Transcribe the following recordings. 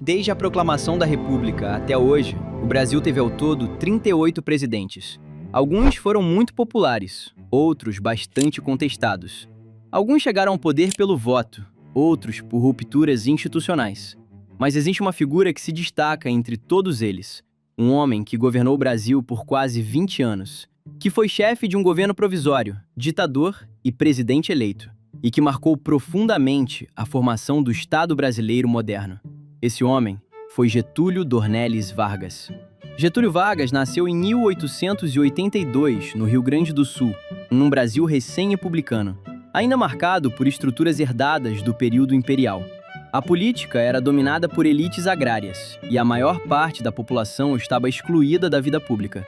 Desde a proclamação da República até hoje, o Brasil teve ao todo 38 presidentes. Alguns foram muito populares, outros bastante contestados. Alguns chegaram ao poder pelo voto, outros por rupturas institucionais. Mas existe uma figura que se destaca entre todos eles. Um homem que governou o Brasil por quase 20 anos, que foi chefe de um governo provisório, ditador e presidente eleito, e que marcou profundamente a formação do Estado brasileiro moderno. Esse homem foi Getúlio Dornelles Vargas. Getúlio Vargas nasceu em 1882, no Rio Grande do Sul, num Brasil recém-republicano, ainda marcado por estruturas herdadas do período imperial. A política era dominada por elites agrárias, e a maior parte da população estava excluída da vida pública.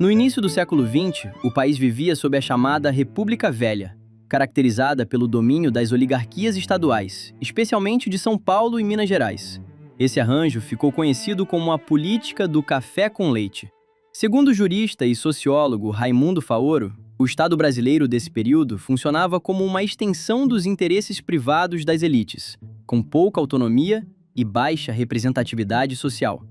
No início do século XX, o país vivia sob a chamada República Velha, caracterizada pelo domínio das oligarquias estaduais, especialmente de São Paulo e Minas Gerais. Esse arranjo ficou conhecido como a política do café com leite. Segundo o jurista e sociólogo Raimundo Faoro, o Estado brasileiro desse período funcionava como uma extensão dos interesses privados das elites, com pouca autonomia e baixa representatividade social.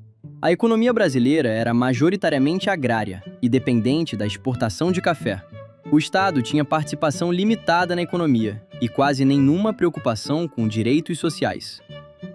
A economia brasileira era majoritariamente agrária e dependente da exportação de café. O Estado tinha participação limitada na economia e quase nenhuma preocupação com direitos sociais.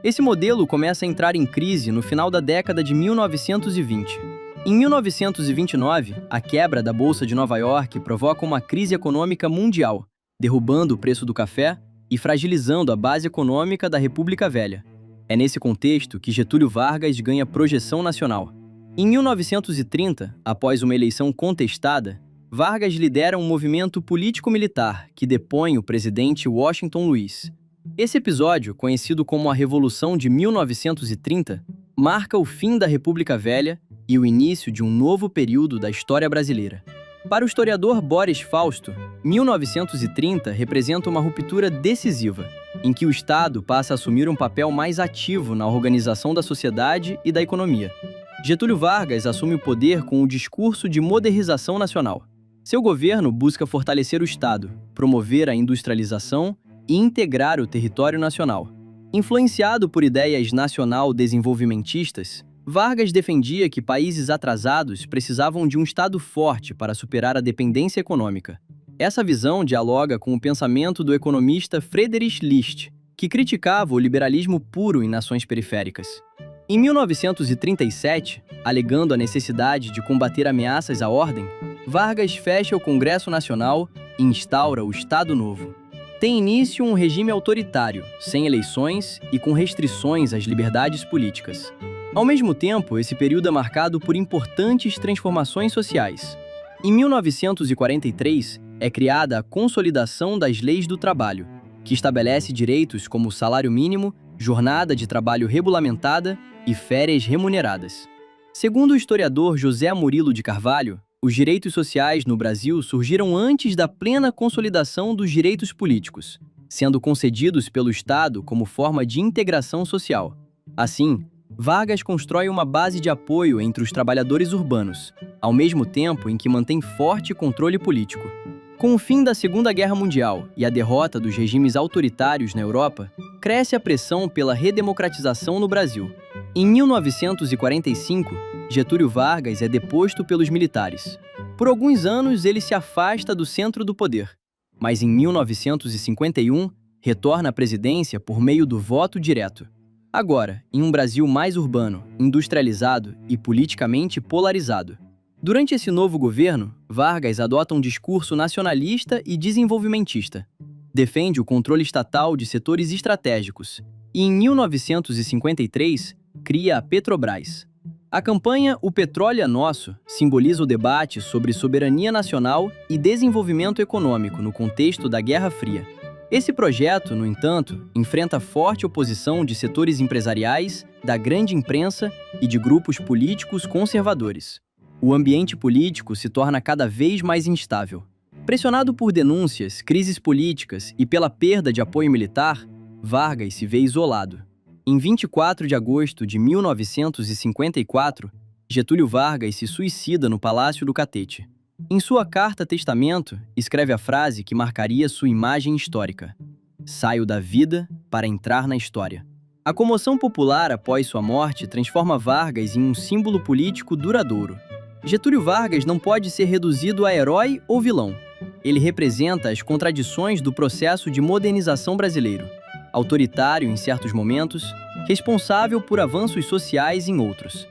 Esse modelo começa a entrar em crise no final da década de 1920. Em 1929, a quebra da Bolsa de Nova York provoca uma crise econômica mundial, derrubando o preço do café e fragilizando a base econômica da República Velha. É nesse contexto que Getúlio Vargas ganha projeção nacional. Em 1930, após uma eleição contestada, Vargas lidera um movimento político-militar que depõe o presidente Washington Luiz. Esse episódio, conhecido como a Revolução de 1930, marca o fim da República Velha e o início de um novo período da história brasileira. Para o historiador Boris Fausto, 1930 representa uma ruptura decisiva, em que o Estado passa a assumir um papel mais ativo na organização da sociedade e da economia. Getúlio Vargas assume o poder com o discurso de modernização nacional. Seu governo busca fortalecer o Estado, promover a industrialização e integrar o território nacional. Influenciado por ideias nacional-desenvolvimentistas, Vargas defendia que países atrasados precisavam de um Estado forte para superar a dependência econômica. Essa visão dialoga com o pensamento do economista Friedrich List, que criticava o liberalismo puro em nações periféricas. Em 1937, alegando a necessidade de combater ameaças à ordem, Vargas fecha o Congresso Nacional e instaura o Estado Novo. Tem início um regime autoritário, sem eleições e com restrições às liberdades políticas. Ao mesmo tempo, esse período é marcado por importantes transformações sociais. Em 1943, é criada a Consolidação das Leis do Trabalho, que estabelece direitos como salário mínimo, jornada de trabalho regulamentada e férias remuneradas. Segundo o historiador José Murilo de Carvalho, os direitos sociais no Brasil surgiram antes da plena consolidação dos direitos políticos, sendo concedidos pelo Estado como forma de integração social. Assim, Vargas constrói uma base de apoio entre os trabalhadores urbanos, ao mesmo tempo em que mantém forte controle político. Com o fim da Segunda Guerra Mundial e a derrota dos regimes autoritários na Europa, cresce a pressão pela redemocratização no Brasil. Em 1945, Getúlio Vargas é deposto pelos militares. Por alguns anos, ele se afasta do centro do poder, mas em 1951, retorna à presidência por meio do voto direto. Agora, em um Brasil mais urbano, industrializado e politicamente polarizado. Durante esse novo governo, Vargas adota um discurso nacionalista e desenvolvimentista. Defende o controle estatal de setores estratégicos e, em 1953, cria a Petrobras. A campanha O Petróleo é Nosso simboliza o debate sobre soberania nacional e desenvolvimento econômico no contexto da Guerra Fria. Esse projeto, no entanto, enfrenta forte oposição de setores empresariais, da grande imprensa e de grupos políticos conservadores. O ambiente político se torna cada vez mais instável. Pressionado por denúncias, crises políticas e pela perda de apoio militar, Vargas se vê isolado. Em 24 de agosto de 1954, Getúlio Vargas se suicida no Palácio do Catete. Em sua carta-testamento, escreve a frase que marcaria sua imagem histórica: "Saio da vida para entrar na história." A comoção popular após sua morte transforma Vargas em um símbolo político duradouro. Getúlio Vargas não pode ser reduzido a herói ou vilão. Ele representa as contradições do processo de modernização brasileiro. Autoritário em certos momentos, responsável por avanços sociais em outros.